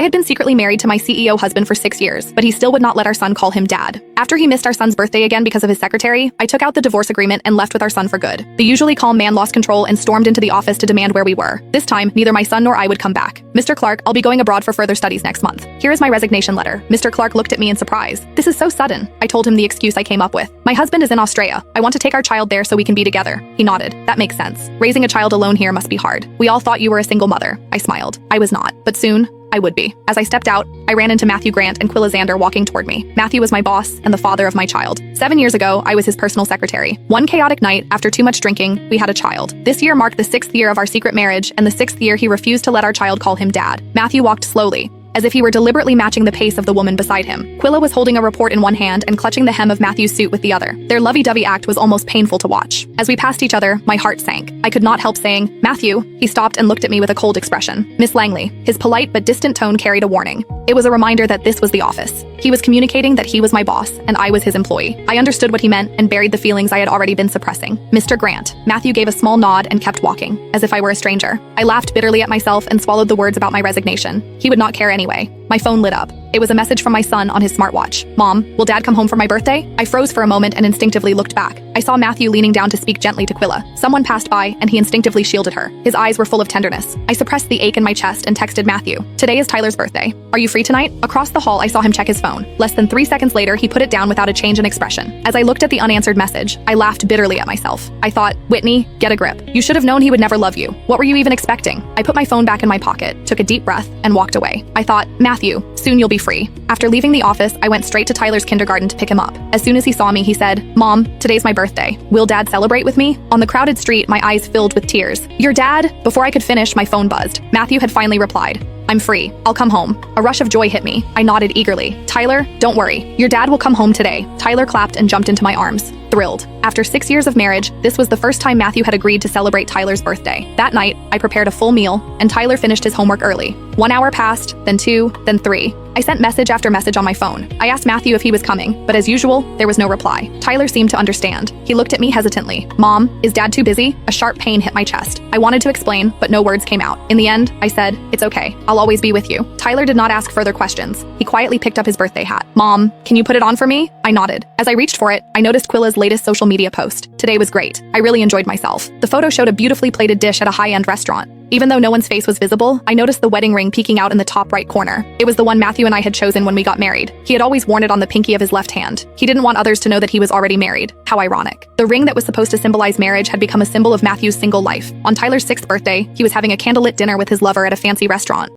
I had been secretly married to my CEO husband for 6 years, but he still would not let our son call him dad. After he missed our son's birthday again because of his secretary, I took out the divorce agreement and left with our son for good. The usually calm man lost control and stormed into the office to demand where we were. This time, neither my son nor I would come back. Mr. Clark, I'll be going abroad for further studies next month. Here is my resignation letter. Mr. Clark looked at me in surprise. This is so sudden. I told him the excuse I came up with. My husband is in Australia. I want to take our child there so we can be together. He nodded. That makes sense. Raising a child alone here must be hard. We all thought you were a single mother. I smiled. I was not. But soon, I would be. As I stepped out, I ran into Matthew Grant and Quilla Xander walking toward me. Matthew was my boss and the father of my child. 7 years ago, I was his personal secretary. One chaotic night, after too much drinking, we had a child. This year marked the 6th year of our secret marriage and the 6th year he refused to let our child call him dad. Matthew walked slowly, as if he were deliberately matching the pace of the woman beside him. Quilla was holding a report in one hand and clutching the hem of Matthew's suit with the other. Their lovey-dovey act was almost painful to watch. As we passed each other, my heart sank. I could not help saying, "Matthew." He stopped and looked at me with a cold expression. "Miss Langley." His polite but distant tone carried a warning. It was a reminder that this was the office. He was communicating that he was my boss and I was his employee. I understood what he meant and buried the feelings I had already been suppressing. "Mr. Grant." Matthew gave a small nod and kept walking, as if I were a stranger. I laughed bitterly at myself and swallowed the words about my resignation. He would not care anyway. My phone lit up. It was a message from my son on his smartwatch. "Mom, will Dad come home for my birthday?" I froze for a moment and instinctively looked back. I saw Matthew leaning down to speak gently to Quilla. Someone passed by, and he instinctively shielded her. His eyes were full of tenderness. I suppressed the ache in my chest and texted Matthew. "Today is Tyler's birthday. Are you free tonight?" Across the hall, I saw him check his phone. Less than 3 seconds later, he put it down without a change in expression. As I looked at the unanswered message, I laughed bitterly at myself. I thought, "Whitney, get a grip. You should have known he would never love you. What were you even expecting?" I put my phone back in my pocket, took a deep breath, and walked away. I thought, "Matthew, soon you'll be free." After leaving the office, I went straight to Tyler's kindergarten to pick him up. As soon as he saw me, he said, "Mom, today's my birthday. Will Dad celebrate with me?" On the crowded street, my eyes filled with tears. "Your dad?" Before I could finish, my phone buzzed. Matthew had finally replied. "I'm free. I'll come home." A rush of joy hit me. I nodded eagerly. "Tyler, don't worry. Your dad will come home today." Tyler clapped and jumped into my arms, thrilled. After 6 years of marriage, this was the first time Matthew had agreed to celebrate Tyler's birthday. That night, I prepared a full meal, and Tyler finished his homework early. 1 hour passed, then 2, then 3. I sent message after message on my phone. I asked Matthew if he was coming, but as usual, there was no reply. Tyler seemed to understand. He looked at me hesitantly. "Mom, is Dad too busy?" A sharp pain hit my chest. I wanted to explain, but no words came out. In the end, I said, "It's okay. I'll always be with you." Tyler did not ask further questions. He quietly picked up his birthday hat. "Mom, can you put it on for me?" I nodded. As I reached for it, I noticed Quilla's latest social media post. "Today was great. I really enjoyed myself." The photo showed a beautifully plated dish at a high-end restaurant. Even though no one's face was visible, I noticed the wedding ring peeking out in the top right corner. It was the one Matthew and I had chosen when we got married. He had always worn it on the pinky of his left hand. He didn't want others to know that he was already married. How ironic. The ring that was supposed to symbolize marriage had become a symbol of Matthew's single life. On Tyler's 6th birthday, he was having a candlelit dinner with his lover at a fancy restaurant.